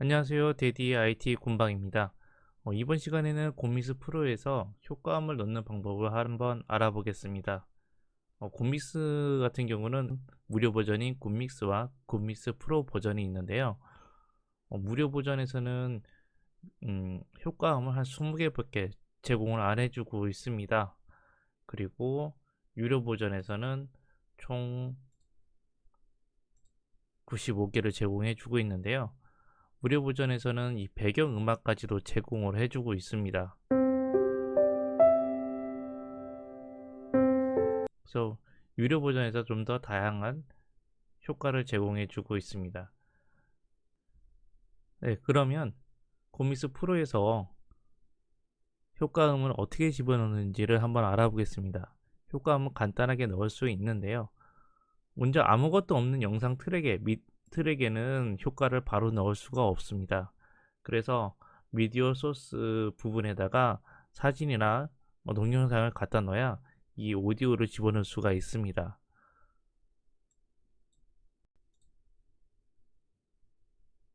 안녕하세요. 데디 IT 곰방입니다. 이번 시간에는 곰믹스 프로에서 효과음을 넣는 방법을 한번 알아보겠습니다. 곰믹스 같은 경우는 무료 버전인 곰믹스와 곰믹스 프로 버전이 있는데요. 무료 버전에서는 효과음을 한 20개밖에 제공을 안 해주고 있습니다. 그리고 유료 버전에서는 총 95개를 제공해주고 있는데요. 무료 버전에서는 이 배경 음악까지도 제공을 해주고 있습니다. 그래서 유료 버전에서 좀 더 다양한 효과를 제공해주고 있습니다. 네, 그러면 곰믹스 프로에서 효과음을 어떻게 집어넣는지를 한번 알아보겠습니다. 효과음은 간단하게 넣을 수 있는데요. 먼저 아무것도 없는 영상 트랙에는 효과를 바로 넣을 수가 없습니다. 그래서 미디어 소스 부분에다가 사진이나 동영상을 갖다 넣어야 이 오디오를 집어넣을 수가 있습니다.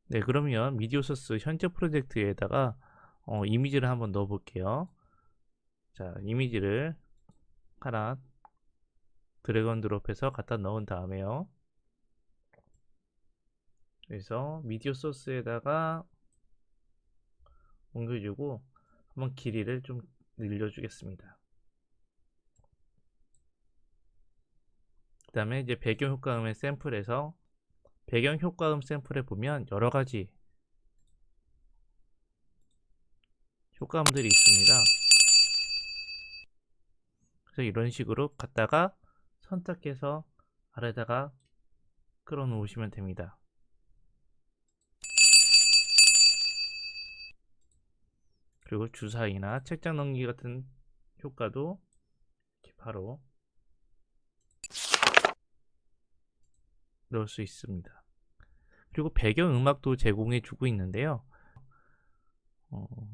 네, 그러면 미디어 소스 현재 프로젝트에다가 이미지를 한번 넣어 볼게요. 자, 이미지를 하나 드래그 앤 드롭해서 갖다 넣은 다음에요. 그래서 미디어 소스에다가 옮겨주고 한번 길이를 좀 늘려주겠습니다. 그 다음에 이제 배경 효과음의 샘플에서 배경 효과음 샘플에 보면 여러 가지 효과음들이 있습니다. 그래서 이런 식으로 갖다가 선택해서 아래다가 끌어 놓으시면 됩니다. 그리고 주사위나 책장 넘기 같은 효과도 이렇게 바로 넣을 수 있습니다. 그리고 배경 음악도 제공해 주고 있는데요.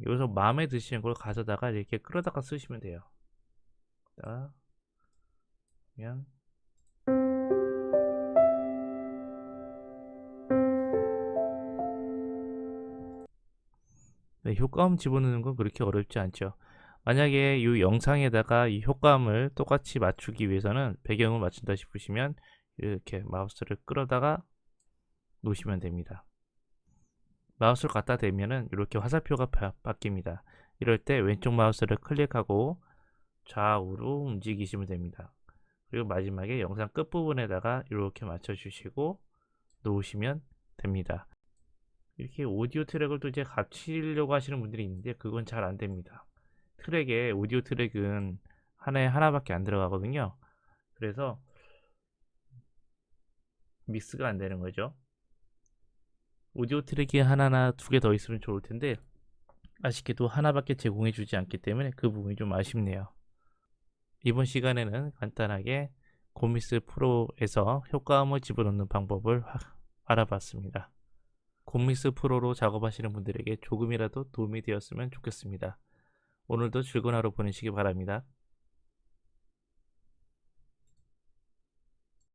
여기서 마음에 드시는 걸 가져다가 이렇게 끌어다가 쓰시면 돼요. 그냥 네, 효과음 집어넣는 건 그렇게 어렵지 않죠. 만약에 이 영상에다가 이 효과음을 똑같이 맞추기 위해서는 배경을 맞춘다 싶으시면 이렇게 마우스를 끌어다가 놓으시면 됩니다. 마우스를 갖다 대면은 이렇게 화살표가 바뀝니다. 이럴 때 왼쪽 마우스를 클릭하고 좌우로 움직이시면 됩니다. 그리고 마지막에 영상 끝부분에다가 이렇게 맞춰주시고 놓으시면 됩니다. 이렇게 오디오 트랙을 또 이제 합치려고 하시는 분들이 있는데 그건 잘 안됩니다. 트랙에 오디오 트랙은 하나에 하나밖에 안 들어가거든요. 그래서 믹스가 안 되는 거죠. 오디오 트랙이 하나나 두 개 더 있으면 좋을 텐데 아쉽게도 하나밖에 제공해 주지 않기 때문에 그 부분이 좀 아쉽네요. 이번 시간에는 간단하게 곰믹스 프로에서 효과음을 집어넣는 방법을 알아봤습니다. 곰믹스 프로로 작업하시는 분들에게 조금이라도 도움이 되었으면 좋겠습니다. 오늘도 즐거운 하루 보내시기 바랍니다.